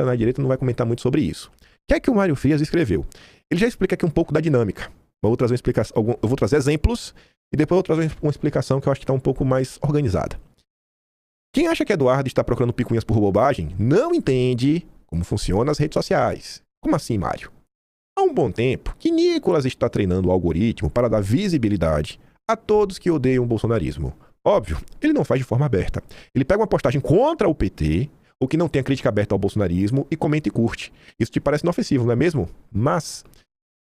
está na direita não vai comentar muito sobre isso. O que é que o Mário Frias escreveu? Ele já explica aqui um pouco da dinâmica. Eu vou trazer exemplos e depois eu vou trazer uma explicação que eu acho que está um pouco mais organizada. Quem acha que Eduardo está procurando picuinhas por bobagem não entende como funcionam as redes sociais. Como assim, Mário? Há um bom tempo que Nicolas está treinando o algoritmo para dar visibilidade a todos que odeiam o bolsonarismo. Óbvio, ele não faz de forma aberta. Ele pega uma postagem contra o PT, ou que não tenha crítica aberta ao bolsonarismo, e comenta e curte. Isso te parece inofensivo, não é mesmo? Mas,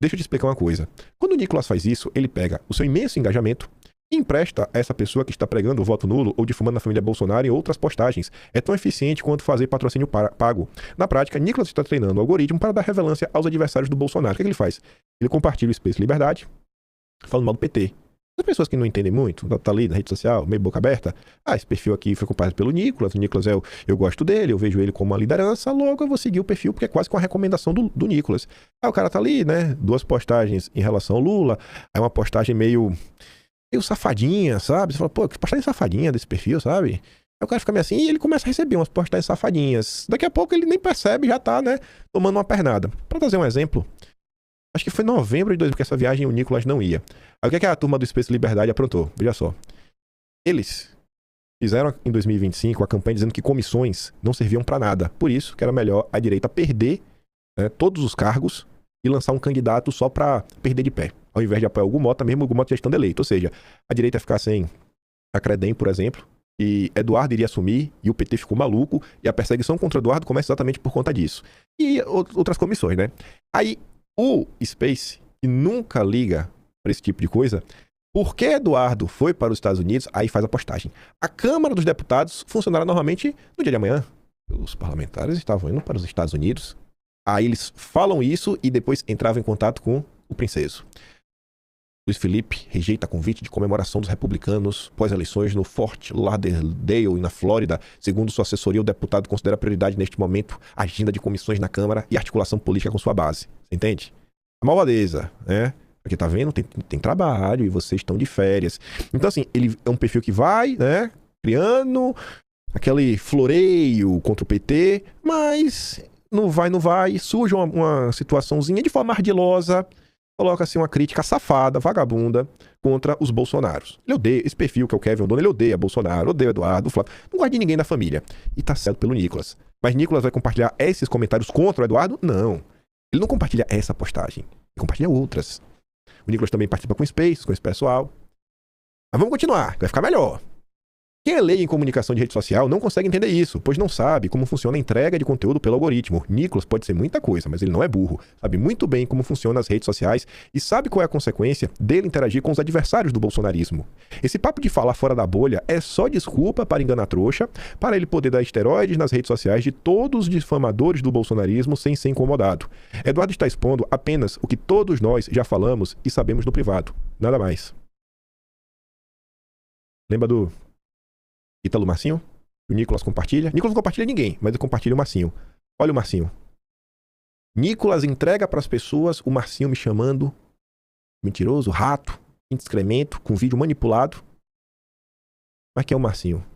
deixa eu te explicar uma coisa. Quando o Nicolas faz isso, ele pega o seu imenso engajamento e empresta a essa pessoa que está pregando o voto nulo ou difamando a família Bolsonaro em outras postagens. É tão eficiente quanto fazer patrocínio pago. Na prática, Nicolas está treinando o algoritmo para dar relevância aos adversários do Bolsonaro. O que ele faz? Ele compartilha o Space Liberdade, falando mal do PT. As pessoas que não entendem muito, tá ali na rede social, meio boca aberta, esse perfil aqui foi comparado pelo Nicolas, o Nicolas eu gosto dele, eu vejo ele como uma liderança, logo eu vou seguir o perfil, porque é quase com a recomendação do Nicolas. O cara tá ali, né, 2 postagens em relação ao Lula, aí uma postagem meio safadinha, sabe? Você fala, pô, que postagem safadinha desse perfil, sabe? Aí o cara fica meio assim e ele começa a receber umas postagens safadinhas. Daqui a pouco ele nem percebe, já tá, né, tomando uma pernada. Pra trazer um exemplo, acho que foi em novembro de 2000 que essa viagem o Nicolas não ia. Aí o que é que a turma do Space Liberdade aprontou? Veja só. Eles fizeram em 2025 a campanha dizendo que comissões não serviam pra nada. Por isso que era melhor a direita perder, né, todos os cargos e lançar um candidato só pra perder de pé. Ao invés de apoiar o Gumota, mesmo o Gumota já estando eleito. Ou seja, a direita ia ficar sem a Credem, por exemplo, e Eduardo iria assumir, e o PT ficou maluco, e a perseguição contra Eduardo começa exatamente por conta disso. E outras comissões, né? Aí, o Space, que nunca liga para esse tipo de coisa, porque Eduardo foi para os Estados Unidos, aí faz a postagem. A Câmara dos Deputados funcionará normalmente no dia de amanhã. Os parlamentares estavam indo para os Estados Unidos. Aí eles falam isso e depois entravam em contato com o princeso. Luiz Felipe rejeita convite de comemoração dos republicanos pós-eleições no Fort Lauderdale, na Flórida. Segundo sua assessoria, o deputado considera prioridade neste momento a agenda de comissões na Câmara e articulação política com sua base. Você entende? A malvadeza, né? Porque tá vendo? Tem trabalho e vocês estão de férias. Então, assim, ele é um perfil que vai, né? Criando aquele floreio contra o PT, mas não vai. Surge uma situaçãozinha de forma ardilosa. Coloca assim uma crítica safada, vagabunda, contra os Bolsonaros. Ele odeia esse perfil que é o Kevin O'Donnell, ele odeia Bolsonaro, odeia Eduardo, Flávio. Não gosta de ninguém da família. E tá certo pelo Nicolas. Mas Nicolas vai compartilhar esses comentários contra o Eduardo? Não. Ele não compartilha essa postagem. Ele compartilha outras. O Nicolas também participa com Space, com esse pessoal. Mas vamos continuar, que vai ficar melhor. Quem é leigo em comunicação de rede social não consegue entender isso, pois não sabe como funciona a entrega de conteúdo pelo algoritmo. Nicolas pode ser muita coisa, mas ele não é burro. Sabe muito bem como funcionam as redes sociais e sabe qual é a consequência dele interagir com os adversários do bolsonarismo. Esse papo de falar fora da bolha é só desculpa para enganar trouxa, para ele poder dar esteroides nas redes sociais de todos os difamadores do bolsonarismo sem ser incomodado. Eduardo está expondo apenas o que todos nós já falamos e sabemos no privado. Nada mais. Lembra do Ítalo Marcinho? O Nicolas compartilha. Nicolas não compartilha ninguém, mas ele compartilha o Marcinho. Olha o Marcinho. Nicolas entrega para as pessoas o Marcinho me chamando mentiroso, rato, excremento, com vídeo manipulado. Mas quem é o Marcinho?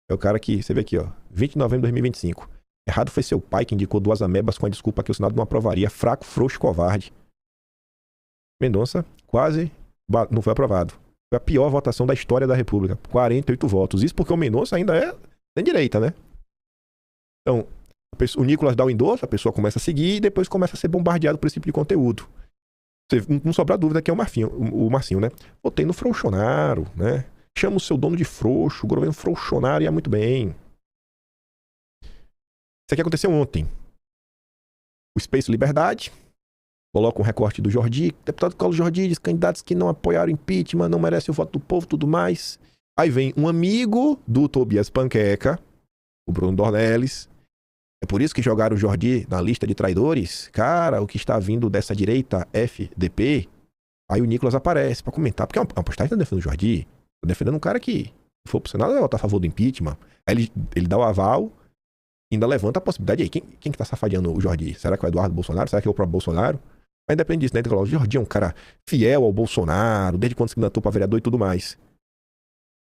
É o cara que, você vê aqui, ó, 20 de novembro de 2025. Errado foi seu pai que indicou 2 amebas com a desculpa que o Senado não aprovaria. Fraco, frouxo, covarde. Mendonça quase não foi aprovado. Foi a pior votação da história da República. 48 votos. Isso porque o Mendonça ainda é da direita, né? Então, o Nicolas dá o endosso, a pessoa começa a seguir e depois começa a ser bombardeado por esse tipo de conteúdo. Não sobra dúvida que é o Marcinho, né? Votei no Frouxonaro, né? Chama o seu dono de frouxo, o governo Frouxonaro ia muito bem. Isso aqui aconteceu ontem. O Space Liberdade coloca um recorte do Jordi. Deputado Carlos Jordi diz: candidatos que não apoiaram impeachment não merecem o voto do povo, tudo mais. Aí vem um amigo do Tobias Panqueca, o Bruno Dornelles. É por isso que jogaram o Jordi na lista de traidores? Cara, o que está vindo dessa direita FDP? Aí o Nicolas aparece para comentar. Porque é uma postagem que tá defendendo o Jordi. Tá defendendo um cara que, se for pro Senado, vai votar a favor do impeachment. Aí ele dá o aval, ainda levanta a possibilidade. Aí, quem que tá safadeando o Jordi? Será que é o Eduardo Bolsonaro? Será que é o próprio Bolsonaro? Mas independente disso, né? Ele fala, o Jordi é um cara fiel ao Bolsonaro, desde quando se candidatou pra vereador e tudo mais.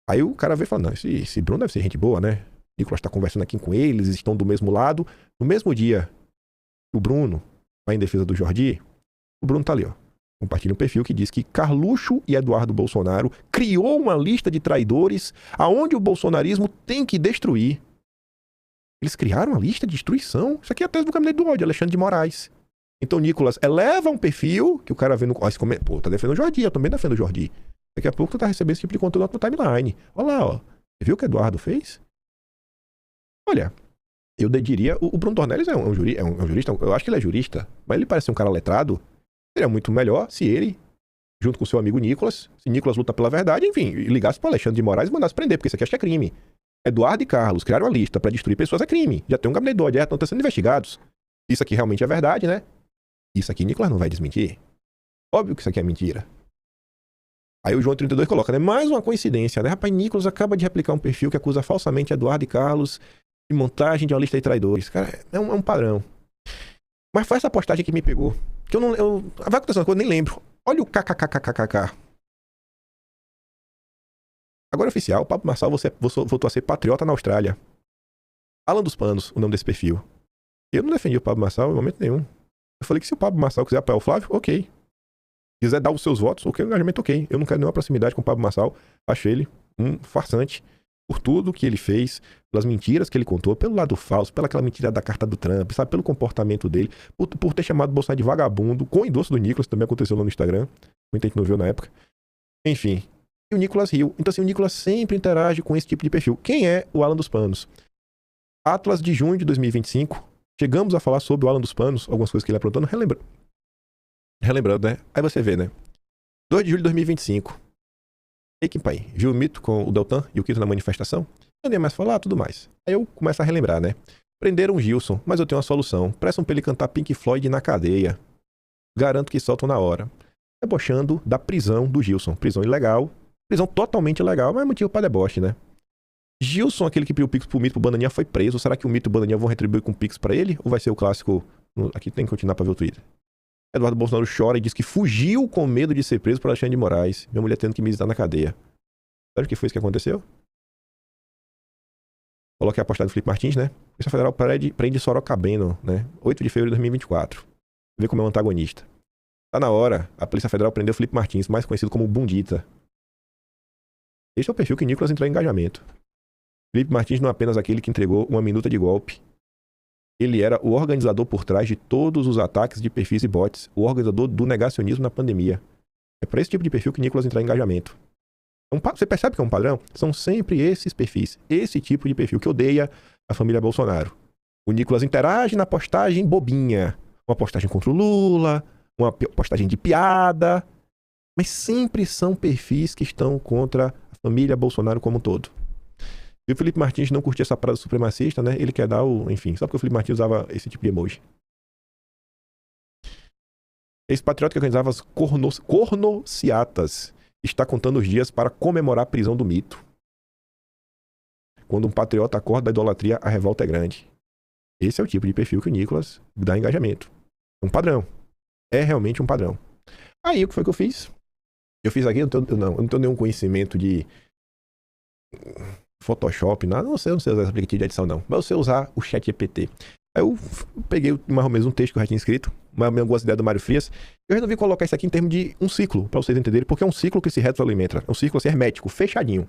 Aí o cara vem e fala, não, esse Bruno deve ser gente boa, né? Nicolas está conversando aqui com eles, estão do mesmo lado. No mesmo dia que o Bruno vai em defesa do Jordi, o Bruno tá ali, ó. Compartilha um perfil que diz que Carluxo e Eduardo Bolsonaro criou uma lista de traidores aonde o bolsonarismo tem que destruir. Eles criaram uma lista de destruição. Isso aqui é a tese do gabinete do ódio, Alexandre de Moraes. Então, Nicolas eleva um perfil que o cara vê no... Pô, tá defendendo o Jordi, eu também defendo o Jordi. Daqui a pouco tu tá recebendo esse tipo de conteúdo no timeline. Olha lá, ó. Você viu o que o Eduardo fez? Olha, eu diria... O Bruno Dornelles é um jurista, eu acho que ele é jurista, mas ele parece um cara letrado. Seria muito melhor se ele, junto com seu amigo Nicolas, se Nicolas luta pela verdade, enfim, ligasse para Alexandre de Moraes e mandasse prender, porque isso aqui acho que é crime. Eduardo e Carlos criaram uma lista para destruir pessoas, é crime. Já tem um gabinete do ódio, estão sendo investigados. Isso aqui realmente é verdade, né? Isso aqui Nicolas não vai desmentir. Óbvio que isso aqui é mentira. Aí o João 32 coloca, né? Mais uma coincidência, né? Rapaz, Nicolas acaba de replicar um perfil que acusa falsamente Eduardo e Carlos de montagem de uma lista de traidores. Cara, é um padrão. Mas foi essa postagem que me pegou. Que eu não. Vai acontecer uma coisa, eu nem lembro. Olha o kkkkkk. Agora é oficial, Pablo Marçal voltou a ser patriota na Austrália. Alan dos Panos, o nome desse perfil. Eu não defendi o Pablo Marçal em momento nenhum. Eu falei que se o Pablo Marçal quiser apoiar o Flávio, ok. Quiser dar os seus votos, ok, o engajamento, ok. Eu não quero nenhuma proximidade com o Pablo Marçal. Acho ele um farsante por tudo que ele fez, pelas mentiras que ele contou, pelo lado falso, pela aquela mentira da carta do Trump, sabe, pelo comportamento dele, por ter chamado o Bolsonaro de vagabundo, com o endosso do Nicolas, também aconteceu lá no Instagram. Muita gente não viu na época. Enfim. E o Nicolas riu. Então, assim, o Nicolas sempre interage com esse tipo de perfil. Quem é o Alan dos Panos? Atlas de junho de 2025. Chegamos a falar sobre o Alan dos Panos, algumas coisas que ele aprontou, relembrando, né? Aí você vê, né? 2 de julho de 2025. Equipe aí. Viu o mito com o Deltan e o Quito na manifestação? Não ia mais falar, tudo mais. Aí eu começo a relembrar, né? Prenderam o Gilson, mas eu tenho uma solução. Prestam pra ele cantar Pink Floyd na cadeia. Garanto que soltam na hora. Debochando da prisão do Gilson. Prisão ilegal. Prisão totalmente ilegal, mas é motivo pra deboche, né? Gilson, aquele que pediu o Pix pro Mito e pro Bananinha, foi preso. Será que o Mito e o Bananinha vão retribuir com o Pix pra ele? Ou vai ser o clássico... Aqui tem que continuar pra ver o Twitter. Eduardo Bolsonaro chora e diz que fugiu com medo de ser preso por Alexandre de Moraes. Minha mulher tendo que me visitar na cadeia. Sabe o que foi isso que aconteceu? Coloquei a postagem do Felipe Martins, né? A Polícia Federal prende Sorocabeno, né? 8 de fevereiro de 2024. Vê como é um antagonista. Tá na hora. A Polícia Federal prendeu Felipe Martins, mais conhecido como Bundita. Este é o perfil que Nicolas entrou em engajamento. Felipe Martins não é apenas aquele que entregou uma minuta de golpe. Ele era o organizador por trás de todos os ataques de perfis e bots. O organizador do negacionismo na pandemia. É para esse tipo de perfil que Nicolas entrou em engajamento. Você percebe que é um padrão? São sempre esses perfis. Esse tipo de perfil que odeia a família Bolsonaro. O Nicolas interage na postagem bobinha. Uma postagem contra o Lula. Uma postagem de piada. Mas sempre são perfis que estão contra a família Bolsonaro como um todo. E o Felipe Martins não curtia essa parada supremacista, né? Ele quer dar o... Enfim, só porque o Felipe Martins usava esse tipo de emoji. Esse patriota que organizava as cornociatas está contando os dias para comemorar a prisão do Mito. Quando um patriota acorda da idolatria, a revolta é grande. Esse é o tipo de perfil que o Nicolas dá engajamento. É um padrão. É realmente um padrão. Aí, o que foi que eu fiz? Eu fiz aqui, eu não tenho nenhum conhecimento de Photoshop, nada. Eu não sei usar esse aplicativo de edição, não. Mas eu sei usar o ChatGPT. Aí eu peguei mais ou menos um texto que eu já tinha escrito, mais ou menos algumas ideias do Mário Frias. Eu resolvi colocar isso aqui em termos de um ciclo, para vocês entenderem, porque é um ciclo que se retroalimenta. É um ciclo assim, hermético, fechadinho.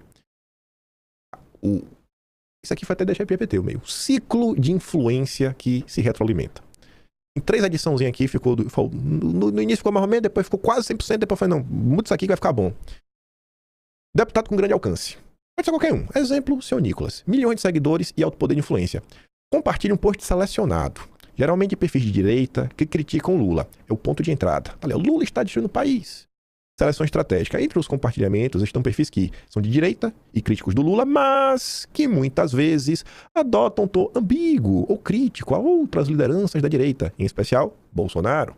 Isso aqui foi até deixar GPT, o meio. Ciclo de influência que se retroalimenta. Em 3 ediçãozinhas aqui, no início ficou mais ou menos, depois ficou quase 100%, depois foi, não, muda isso aqui que vai ficar bom. Deputado com grande alcance. Pode ser qualquer um. Exemplo, seu Nicolas. Milhões de seguidores e alto poder de influência. Compartilhe um post selecionado. Geralmente de perfis de direita que criticam Lula. É o ponto de entrada. Olha, o Lula está destruindo o país. Seleção estratégica. Entre os compartilhamentos estão perfis que são de direita e críticos do Lula, mas que muitas vezes adotam um tom ambíguo ou crítico a outras lideranças da direita, em especial Bolsonaro.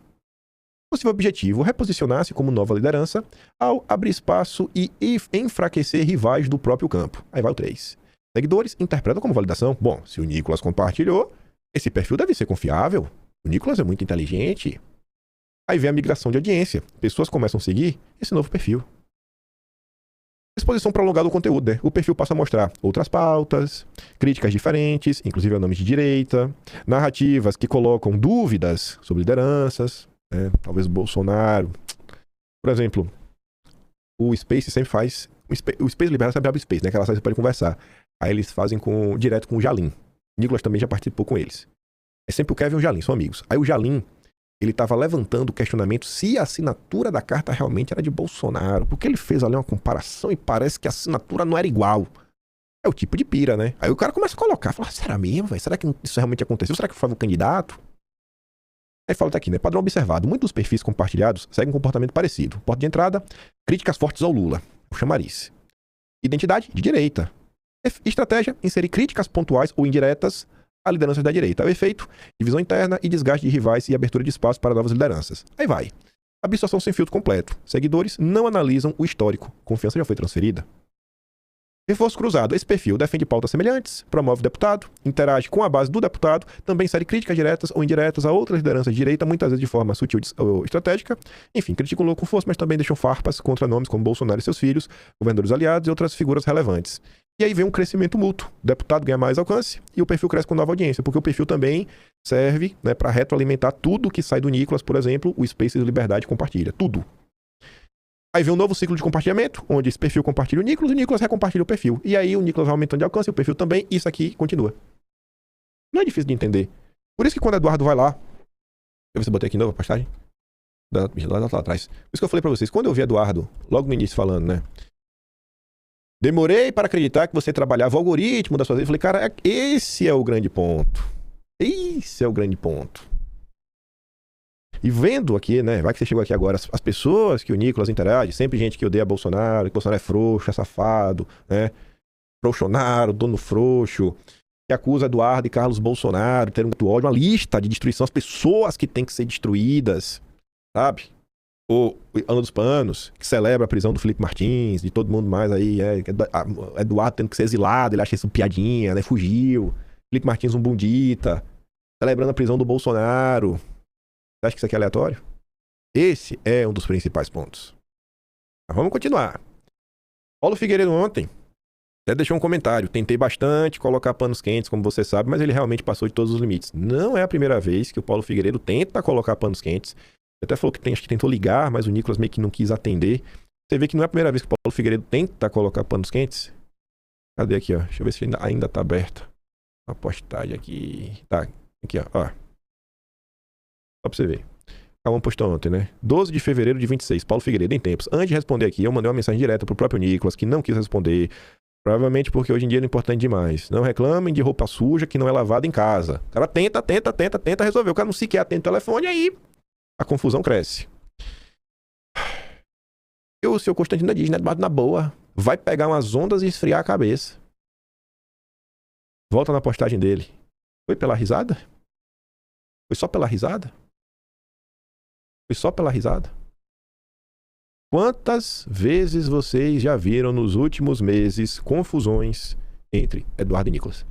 Possível objetivo, reposicionar-se como nova liderança ao abrir espaço e enfraquecer rivais do próprio campo. Aí vai o 3. Seguidores interpretam como validação. Bom, se o Nicolas compartilhou, esse perfil deve ser confiável. O Nicolas é muito inteligente. Aí vem a migração de audiência. Pessoas começam a seguir esse novo perfil. Exposição prolongada do conteúdo, né? O perfil passa a mostrar outras pautas, críticas diferentes, inclusive a nomes de direita, narrativas que colocam dúvidas sobre lideranças, né? Talvez Bolsonaro. Por exemplo, o Space sempre faz... O Space Liberal sempre abre o Space, né? Aquela sala você pode conversar. Aí eles fazem direto com o Jalim. Nicolas também já participou com eles. É sempre o Kevin e o Jalim, são amigos. Aí o Jalim, ele estava levantando o questionamento se a assinatura da carta realmente era de Bolsonaro. Porque ele fez ali uma comparação e parece que a assinatura não era igual. É o tipo de pira, né? Aí o cara começa a colocar. Fala, será mesmo, velho? Será que isso realmente aconteceu? Será que foi o candidato? Aí fala aqui, né? Padrão observado. Muitos dos perfis compartilhados seguem um comportamento parecido. Porta de entrada, críticas fortes ao Lula. O chamariz. Identidade de direita. Estratégia, inserir críticas pontuais ou indiretas a lideranças da direita. O efeito, divisão interna e desgaste de rivais e abertura de espaço para novas lideranças. Aí vai. Abstração sem filtro completo. Seguidores não analisam o histórico. Confiança já foi transferida. Reforço cruzado. Esse perfil defende pautas semelhantes, promove o deputado, interage com a base do deputado, também insere críticas diretas ou indiretas a outras lideranças de direita, muitas vezes de forma sutil ou estratégica. Enfim, criticam o Lula com força, mas também deixam farpas contra nomes como Bolsonaro e seus filhos, governadores aliados e outras figuras relevantes. E aí vem um crescimento mútuo. O deputado ganha mais alcance e o perfil cresce com nova audiência, porque o perfil também serve, né, para retroalimentar tudo que sai do Nicolas, por exemplo, o Space de Liberdade compartilha. Tudo. Aí vem um novo ciclo de compartilhamento, onde esse perfil compartilha o Nicolas recompartilha o perfil. E aí o Nicolas vai aumentando de alcance, o perfil também, e isso aqui continua. Não é difícil de entender. Por isso que quando o Eduardo vai lá... Deixa eu ver se eu botei aqui de novo a postagem. Lá atrás. Por isso que eu falei pra vocês, quando eu vi Eduardo, logo no início falando, né? Demorei para acreditar que você trabalhava o algoritmo da sua vida. Eu falei, cara, esse é o grande ponto. Esse é o grande ponto. E vendo aqui, né, vai que você chegou aqui agora, as pessoas que o Nicolas interage, sempre gente que odeia Bolsonaro, que Bolsonaro é frouxo, é safado, né, frouxonaro, dono frouxo, que acusa Eduardo e Carlos Bolsonaro de ter muito ódio, uma lista de destruição, as pessoas que têm que ser destruídas, sabe? O Ano dos Panos, que celebra a prisão do Felipe Martins, de todo mundo mais aí, Eduardo tendo que ser exilado, ele acha isso piadinha, né, fugiu, Felipe Martins um bundita, celebrando a prisão do Bolsonaro. Você acha que isso aqui é aleatório? Esse é um dos principais pontos. Mas vamos continuar. Paulo Figueiredo ontem até deixou um comentário. Tentei bastante colocar panos quentes, como você sabe, mas ele realmente passou de todos os limites. Não é a primeira vez que o Paulo Figueiredo tenta colocar panos quentes. Ele até falou que acho que tentou ligar, mas o Nicolas meio que não quis atender. Você vê que não é a primeira vez que o Paulo Figueiredo tenta colocar panos quentes? Cadê aqui, ó? Deixa eu ver se ainda tá aberta a postagem aqui. Tá, aqui, ó. Só pra você ver. Calma, postou ontem, né? 12 de fevereiro de 26, Paulo Figueiredo, em tempos. Antes de responder aqui, eu mandei uma mensagem direta pro próprio Nicolas, que não quis responder. Provavelmente porque hoje em dia é importante demais. Não reclamem de roupa suja que não é lavada em casa. O cara tenta resolver. O cara não sequer atende o telefone, aí a confusão cresce. E o seu Constantino diz, né? Na boa, vai pegar umas ondas e esfriar a cabeça. Volta na postagem dele. Foi pela risada? Foi só pela risada? Foi só pela risada? Quantas vezes vocês já viram nos últimos meses confusões entre Eduardo e Nicolas?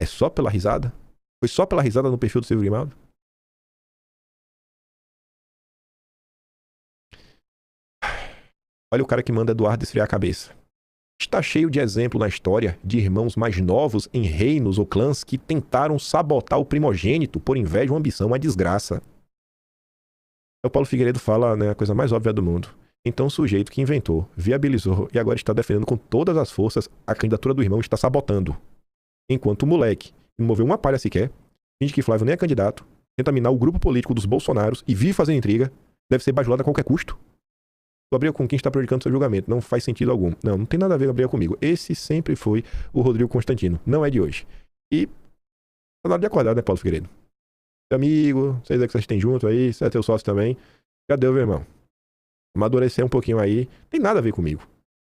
É só pela risada? Foi só pela risada no perfil do Silvio Grimaldo? Olha o cara que manda Eduardo esfriar a cabeça. Está cheio de exemplo na história de irmãos mais novos em reinos ou clãs que tentaram sabotar o primogênito por inveja ou ambição, uma desgraça. O Paulo Figueiredo fala, né, a coisa mais óbvia do mundo. Então o sujeito que inventou, viabilizou e agora está defendendo com todas as forças a candidatura do irmão está sabotando. Enquanto o moleque não moveu uma palha sequer, finge que Flávio nem é candidato, tenta minar o grupo político dos Bolsonaros e vive fazendo intriga, deve ser bajulado a qualquer custo. Gabriel com quem está prejudicando seu julgamento. Não faz sentido algum. Não tem nada a ver, Gabriel, comigo. Esse sempre foi o Rodrigo Constantino. Não é de hoje. E tá na hora de acordar, né, Paulo Figueiredo? Seu amigo, vocês é que vocês têm junto aí, você é teu sócio também. Já deu, meu irmão. Amadurecer um pouquinho aí. Tem nada a ver comigo.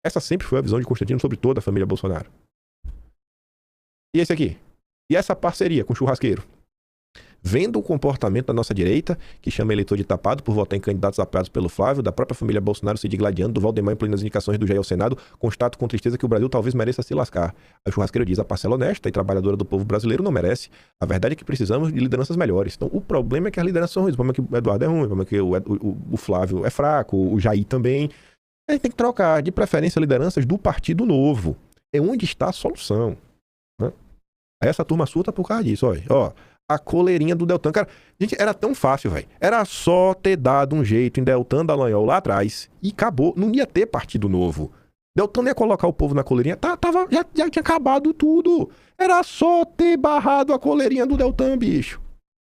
Essa sempre foi a visão de Constantino sobre toda a família Bolsonaro. E esse aqui? E essa parceria com o churrasqueiro? Vendo o comportamento da nossa direita, que chama eleitor de tapado por votar em candidatos apoiados pelo Flávio, da própria família Bolsonaro se digladiando, do Valdemar incluindo as indicações do Jair ao Senado, constato com tristeza que o Brasil talvez mereça se lascar. A churrasqueiro diz, a parcela honesta e trabalhadora do povo brasileiro não merece. A verdade é que precisamos de lideranças melhores. Então, o problema é que as lideranças são ruins. O problema é que o Eduardo é ruim, o problema é que o Flávio é fraco, o Jair também. A gente tem que trocar, de preferência, lideranças do Partido Novo. É onde está a solução. Né? Aí essa turma surta por causa disso. Olha, ó, a coleirinha do Deltan. Cara, gente, era tão fácil, velho. Era só ter dado um jeito em Deltan Dallagnol lá atrás e acabou. Não ia ter Partido Novo. Deltan não ia colocar o povo na coleirinha. Já tinha acabado tudo. Era só ter barrado a coleirinha do Deltan, bicho.